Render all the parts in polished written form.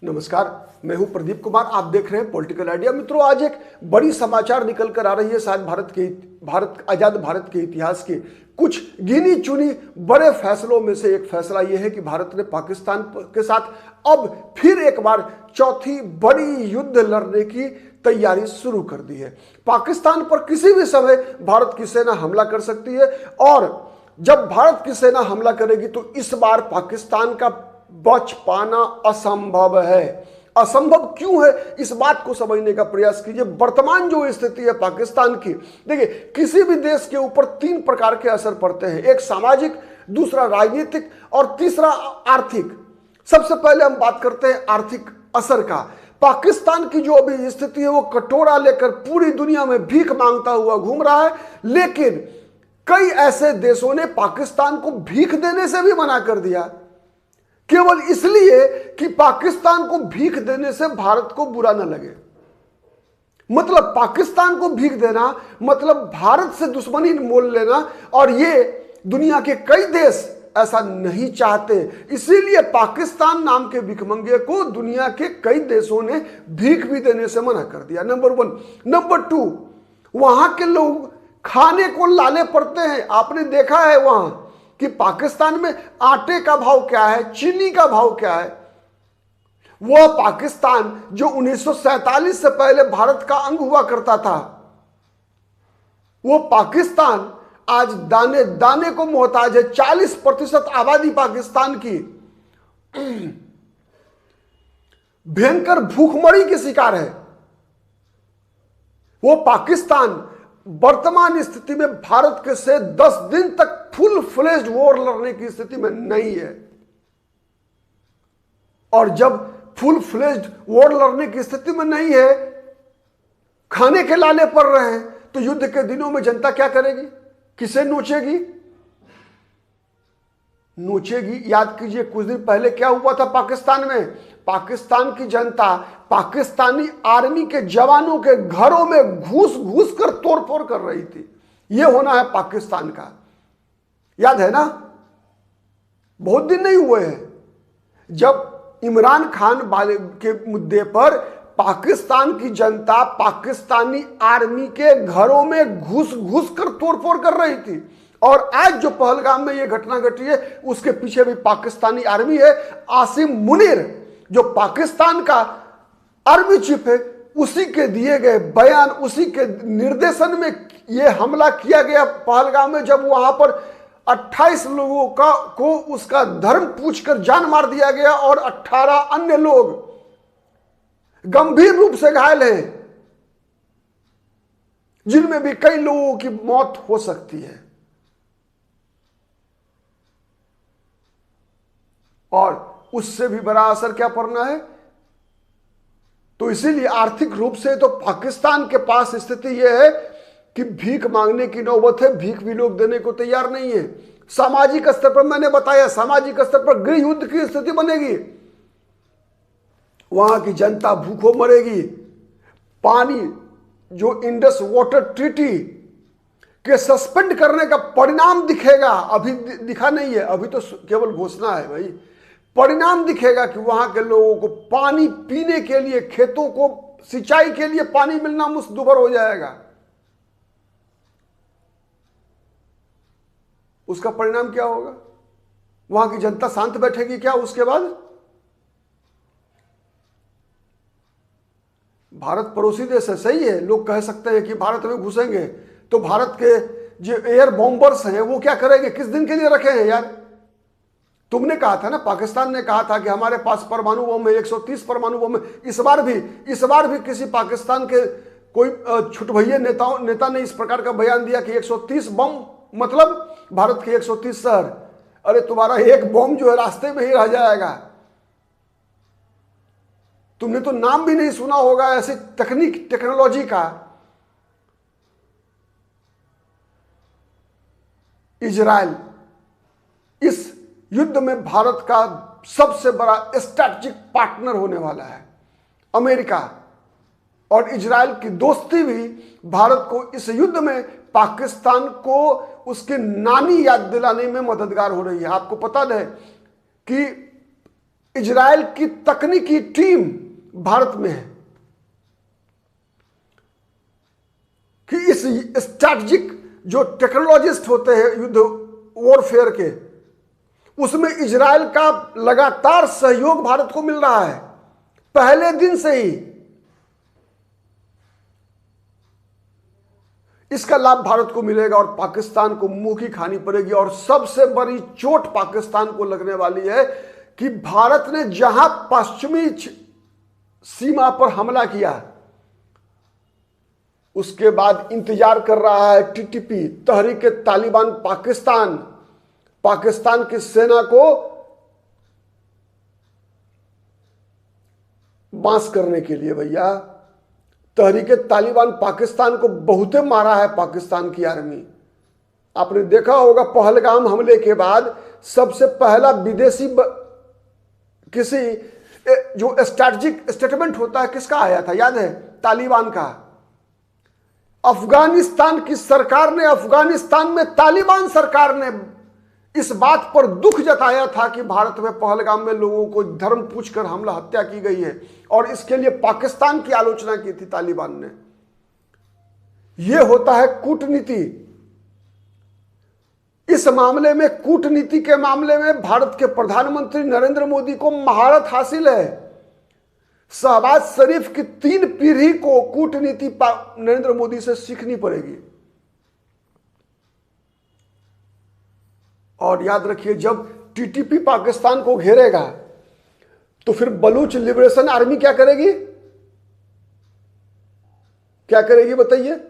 नमस्कार, मैं हूं प्रदीप कुमार। आप देख रहे हैं पॉलिटिकल आइडिया। मित्रों, आज एक बड़ी समाचार निकल कर आ रही है। शायद आजाद भारत के इतिहास के कुछ गिनी चुनी बड़े फैसलों में से एक फैसला यह है कि भारत ने पाकिस्तान के साथ अब फिर एक बार चौथी बड़ी युद्ध लड़ने की तैयारी शुरू कर दी है। पाकिस्तान पर किसी भी समय भारत की सेना हमला कर सकती है और जब भारत की सेना हमला करेगी तो इस बार पाकिस्तान का बच पाना असंभव है। असंभव क्यों है, इस बात को समझने का प्रयास कीजिए। वर्तमान जो स्थिति है पाकिस्तान की, देखिए, किसी भी देश के ऊपर तीन प्रकार के असर पड़ते हैं। एक सामाजिक, दूसरा राजनीतिक और तीसरा आर्थिक। सबसे पहले हम बात करते हैं आर्थिक असर का। पाकिस्तान की जो अभी स्थिति है वो कटोरा लेकर पूरी दुनिया में भीख मांगता हुआ घूम रहा है, लेकिन कई ऐसे देशों ने पाकिस्तान को भीख देने से भी मना कर दिया, केवल इसलिए कि पाकिस्तान को भीख देने से भारत को बुरा न लगे। मतलब पाकिस्तान को भीख देना मतलब भारत से दुश्मनी मोल लेना, और ये दुनिया के कई देश ऐसा नहीं चाहते। इसीलिए पाकिस्तान नाम के भिखमंगे को दुनिया के कई देशों ने भीख भी देने से मना कर दिया। नंबर 1। नंबर 2, वहां के लोग खाने को लाले पड़ते हैं। आपने देखा है वहां कि पाकिस्तान में आटे का भाव क्या है, चीनी का भाव क्या है। वह पाकिस्तान जो 1947 से पहले भारत का अंग हुआ करता था, वो पाकिस्तान आज दाने दाने को मोहताज है। 40% आबादी पाकिस्तान की भयंकर भूखमरी के शिकार है। वो पाकिस्तान वर्तमान स्थिति में भारत के से 10 दिन तक फुल फ्लेज्ड वॉर लड़ने की स्थिति में नहीं है। और जब फुल फ्लेज्ड वॉर लड़ने की स्थिति में नहीं है, खाने के लाले पड़ रहे हैं, तो युद्ध के दिनों में जनता क्या करेगी? किसे नोचेगी? नोचेगी। याद कीजिए कुछ दिन पहले क्या हुआ था पाकिस्तान में। पाकिस्तान की जनता पाकिस्तानी आर्मी के जवानों के घरों में घुस घुस कर तोड़फोड़ कर रही थी। यह होना है पाकिस्तान का, याद है ना? बहुत दिन नहीं हुए हैं जब इमरान खान के मुद्दे पर पाकिस्तान की जनता पाकिस्तानी आर्मी के घरों में घुस घुस कर तोड़फोड़ कर रही थी। और आज जो पहलगाम में यह घटना घटी है, उसके पीछे भी पाकिस्तानी आर्मी है। आसिम मुनीर जो पाकिस्तान का आर्मी चीफ है, उसी के दिए गए बयान, उसी के निर्देशन में यह हमला किया गया पहलगाम में, जब वहां पर 28 लोगों को उसका धर्म पूछकर जान मार दिया गया और 18 अन्य लोग गंभीर रूप से घायल हैं, जिनमें भी कई लोगों की मौत हो सकती है। और उससे भी बड़ा असर क्या पड़ना है? तो इसीलिए आर्थिक रूप से तो पाकिस्तान के पास स्थिति यह है कि भीख मांगने की नौबत है। भीख भी लोग देने को तैयार नहीं है। सामाजिक स्तर पर मैंने बताया, सामाजिक स्तर पर गृह युद्ध की स्थिति बनेगी। वहां की जनता भूखों मरेगी। पानी जो इंडस वाटर ट्रीटी के सस्पेंड करने का परिणाम दिखेगा, अभी दिखा नहीं है, अभी तो केवल घोषणा है भाई। परिणाम दिखेगा कि वहां के लोगों को पानी पीने के लिए, खेतों को सिंचाई के लिए पानी मिलना मुश्किल हो जाएगा। उसका परिणाम क्या होगा? वहां की जनता शांत बैठेगी क्या उसके बाद? भारत पड़ोसी देश है, सही है। लोग कह सकते हैं कि भारत में घुसेंगे तो भारत के जो एयर बॉम्बर्स हैं वो क्या करेंगे? किस दिन के लिए रखे हैं यार? तुमने कहा था ना, पाकिस्तान ने कहा था कि हमारे पास परमाणु बम है, 130 परमाणु बम है। इस बार भी किसी पाकिस्तान के कोई छुटभैये नेता ने इस प्रकार का बयान दिया कि 130 बम मतलब भारत के 130 शहर। अरे तुम्हारा एक बम जो है रास्ते में ही रह जाएगा। तुमने तो नाम भी नहीं सुना होगा ऐसे टेक्नोलॉजी का। इजराइल इस युद्ध में भारत का सबसे बड़ा स्ट्रैटेजिक पार्टनर होने वाला है। अमेरिका और इजराइल की दोस्ती भी भारत को इस युद्ध में पाकिस्तान को उसकी नानी याद दिलाने में मददगार हो रही है। आपको पता है कि इजराइल की तकनीकी टीम भारत में है कि इस स्ट्रैटेजिक जो टेक्नोलॉजिस्ट होते हैं युद्ध वॉरफेयर के, उसमें इजराइल का लगातार सहयोग भारत को मिल रहा है पहले दिन से ही। इसका लाभ भारत को मिलेगा और पाकिस्तान को मुंह की खानी पड़ेगी। और सबसे बड़ी चोट पाकिस्तान को लगने वाली है कि भारत ने जहां पश्चिमी सीमा पर हमला किया, उसके बाद इंतजार कर रहा है टीटीपी, तहरीक तालिबान पाकिस्तान की सेना को बांस करने के लिए। भैया, तहरीक तालिबान पाकिस्तान को बहुते मारा है पाकिस्तान की आर्मी। आपने देखा होगा पहलगाम हमले के बाद सबसे पहला विदेशी किसी जो स्ट्रैटेजिक स्टेटमेंट होता है किसका आया था, याद है? तालिबान का। अफगानिस्तान की सरकार ने, अफगानिस्तान में तालिबान सरकार ने इस बात पर दुख जताया था कि भारत में पहलगाम में लोगों को धर्म पूछकर हमला हत्या की गई है, और इसके लिए पाकिस्तान की आलोचना की थी तालिबान ने। यह होता है कूटनीति। इस मामले में, कूटनीति के मामले में भारत के प्रधानमंत्री नरेंद्र मोदी को महारत हासिल है। शहबाज शरीफ की 3 पीढ़ी को कूटनीति नरेंद्र मोदी से सीखनी पड़ेगी। और याद रखिए, जब टीटीपी पाकिस्तान को घेरेगा तो फिर बलूच लिबरेशन आर्मी क्या करेगी? क्या करेगी बताइए?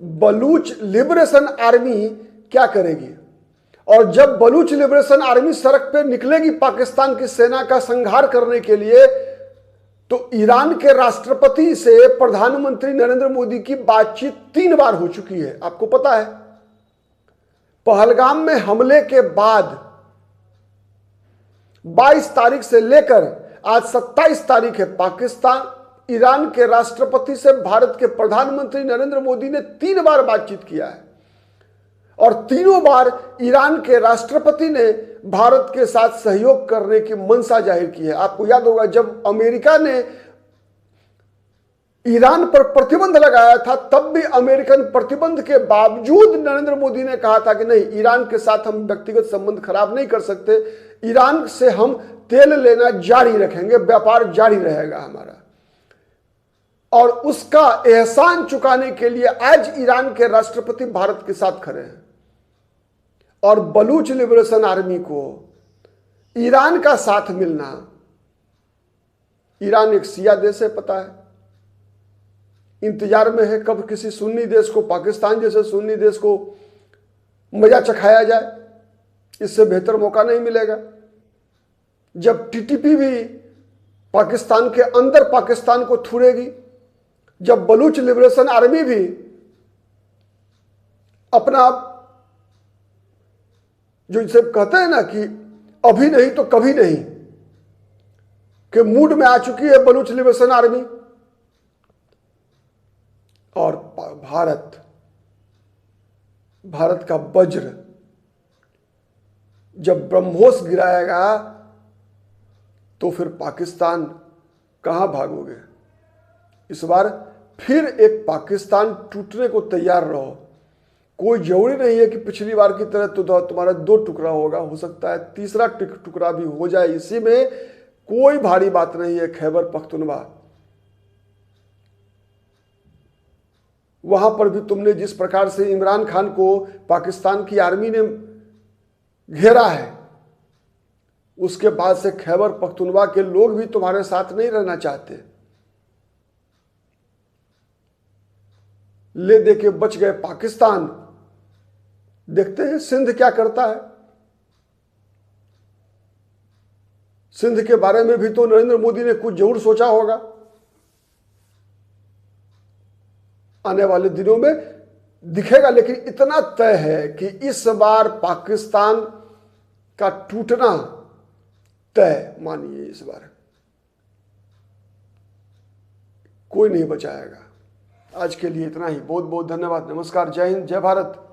बलूच लिबरेशन आर्मी क्या करेगी? और जब बलूच लिबरेशन आर्मी सड़क पर निकलेगी पाकिस्तान की सेना का संहार करने के लिए, तो ईरान के राष्ट्रपति से प्रधानमंत्री नरेंद्र मोदी की बातचीत 3 बार हो चुकी है। आपको पता है, पहलगाम में हमले के बाद 22 तारीख से लेकर आज 27 तारीख है, पाकिस्तान ईरान के राष्ट्रपति से भारत के प्रधानमंत्री नरेंद्र मोदी ने 3 बार बातचीत किया है। और तीनों बार ईरान के राष्ट्रपति ने भारत के साथ सहयोग करने की मंशा जाहिर की है। आपको याद होगा, जब अमेरिका ने ईरान पर प्रतिबंध लगाया था, तब भी अमेरिकन प्रतिबंध के बावजूद नरेंद्र मोदी ने कहा था कि नहीं, ईरान के साथ हम व्यक्तिगत संबंध खराब नहीं कर सकते, ईरान से हम तेल लेना जारी रखेंगे, व्यापार जारी रहेगा हमारा। और उसका एहसान चुकाने के लिए आज ईरान के राष्ट्रपति भारत के साथ खड़े हैं। और बलूच लिबरेशन आर्मी को ईरान का साथ मिलना, ईरान एक शिया देश है, पता है, इंतजार में है कब किसी सुन्नी देश को, पाकिस्तान जैसे सुन्नी देश को मजा चखाया जाए। इससे बेहतर मौका नहीं मिलेगा। जब टीटीपी भी पाकिस्तान के अंदर पाकिस्तान को थूरेगी, जब बलूच लिबरेशन आर्मी भी अपना, जो इसे कहते हैं ना कि अभी नहीं तो कभी नहीं के मूड में आ चुकी है बलूच लिबरेशन आर्मी। और भारत का वज्र जब ब्रह्मोस गिराएगा तो फिर पाकिस्तान कहां भागोगे? इस बार फिर एक पाकिस्तान टूटने को तैयार रहो। कोई जरूरी नहीं है कि पिछली बार की तरह तो तुम्हारा 2 टुकड़ा होगा, हो सकता है तीसरा टुकड़ा भी हो जाए। इसी में कोई भारी बात नहीं है। खैबर पख्तूनवा, वहां पर भी तुमने जिस प्रकार से इमरान खान को पाकिस्तान की आर्मी ने घेरा है, उसके बाद से खैबर पख्तूनवा के लोग भी तुम्हारे साथ नहीं रहना चाहते। ले दे के बच गए पाकिस्तान। देखते हैं सिंध क्या करता है। सिंध के बारे में भी तो नरेंद्र मोदी ने कुछ जरूर सोचा होगा। आने वाले दिनों में दिखेगा, लेकिन इतना तय है कि इस बार पाकिस्तान का टूटना तय मानिए। इस बार कोई नहीं बचाएगा। आज के लिए इतना ही। बहुत बहुत धन्यवाद। नमस्कार, जय हिंद, जय भारत।